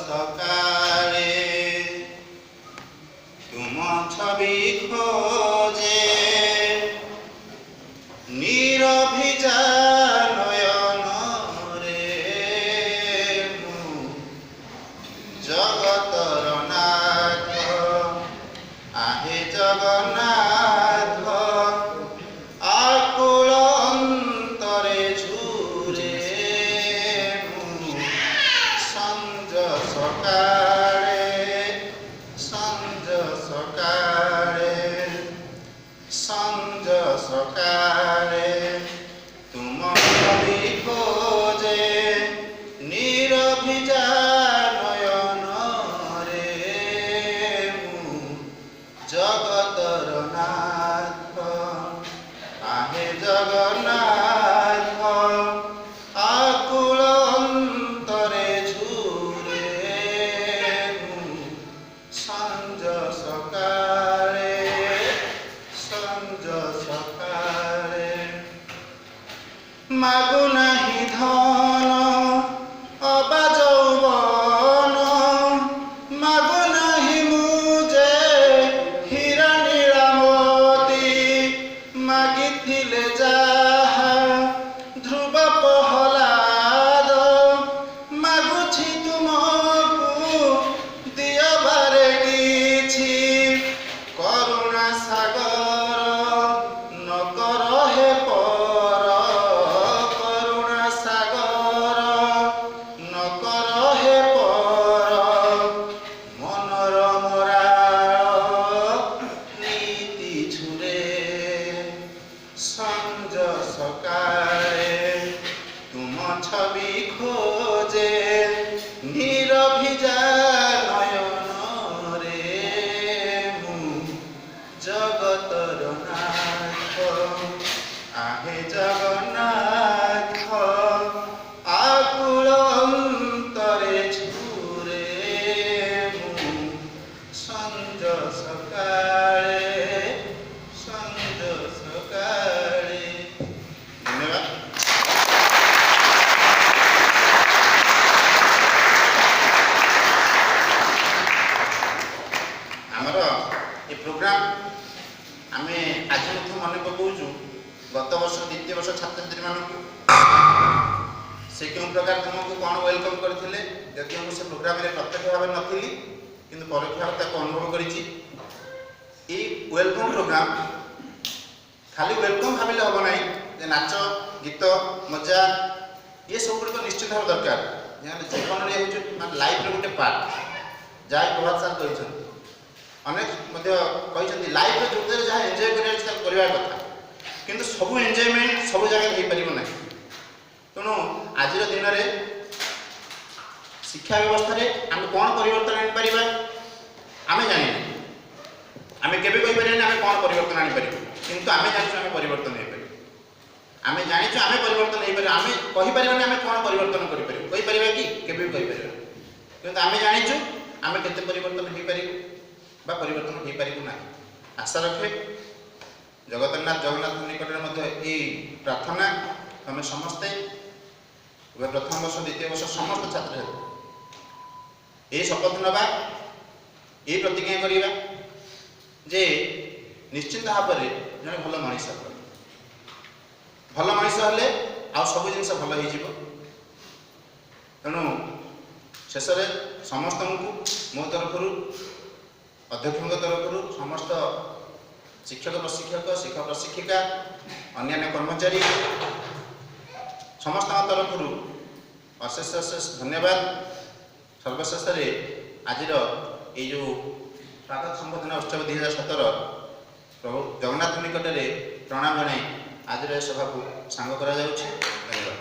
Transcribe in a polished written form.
ସକାଳେ ତୁମ ଛବି ଖୋଜେ ନିରଭିଜା ନୟନରେ ମୁଁ ଜଗତର ନାଥ ଆହେ ଜଗନ୍ନାଥ ଆକୁଳ ଅନ୍ତରେ ଝୁରେ ମୁଁ ସଞ୍ଜ ସକାଳେ ତୁମ ଛବି ଖୋଜେ ନିରଭିଜା ନୟନରେ ମୁଁ ଜଗତର ନାଥ ଆହେ ଜଗନ୍ନାଥ ଆକୁଳ ଅନ୍ତରେ ଝୁରେ ମୁଁ ସଞ୍ଜ ସକାଳେ ମାଗୁ ନାହିଁ ଧନ ଅବା ଯୌବନ ମାଗୁ ନାହିଁ ମୁଁ ଯେ ହୀରା ନୀଳାମତି ମାଗିଥିଲେ ଯାହା ଧ୍ରୁବ ପ୍ରହ୍ଲାଦ ମାଗୁଛି ତୁମକୁ ଦିଅବାରେ କିଛି କରୁଣା ସାଗର ନ କର ହେ ସଞ୍ଜ ସକାଳେ ତୁମ ଛବି ଖୋଜେ ନିରଭିଜା ନୟନରେ ମୁଁ ଜଗତର ନାଥ ଆହେ ଜଗନ୍ନାଥ ଆକୁଳ ଅନ୍ତରେ ଝୁରେ ମୁଁ ସଞ୍ଜ ସକାଳେ ये प्रोग्राम आमे आज मन पकाऊँ गत वर्ष द्वितीय वर्ष छात्र छात्री मान से क्यों प्रकार तुमको कौन वेलकम करते यदि हम से प्रोग्राम प्रत्यक्ष भाव नी कि परोक्ष भाव अनुभव कर वेलकम प्रोग्राम खाली वेलकम भाविले हम ना नाच गीत मजा ये सब गुड़िक निश्चित भाव दरकार जीवन में लाइफ गोटे पार्ट जहाँ प्रभात सार कहते अनेक लाइफ जो जहाँ एंजॉय करवा कथा किंतु सब एंजॉयमेंट सब जगह हो पार ना तेणु आज दिन में शिक्षा व्यवस्था आम कौन परिवर्तन आनीपर आम जानी आम के कौन परिवर्तन आनीपर किंतु आम जानू आम परिवर्तन हो पार आम जाचु आम परिवर्तन हो पार आम कहीपर आम कौन परिवर्तन करें कि किंतु आम जाचु आम के परिवर्तन हो पार परिवर्तन हो पारू ना आशा रखे जगन्नाथ निकट में प्रार्थना आम समस्ते प्रथम वर्ष द्वितीय वर्ष समस्त छात्र ये शपथ नवा ये प्रतिज्ञा करवा जे निश्चित भाव में जड़े भल मनीष हेले आ सब जिन भल हो तेणु शेष समस्त मो तरफ अध्यक्ष तरफ समस्त शिक्षक प्रशिक्षक शिक्षक प्रशिक्षिका अन्य कर्मचारी समस्त तरफ अशेष अशेष धन्यवाद सर्वशेष आज ये जो स्वागत संबोधन उत्सव 2017 प्रभु जगन्नाथ निकट में प्रणाम जनाई आज सभा को सांग करा जाउछि। धन्यवाद।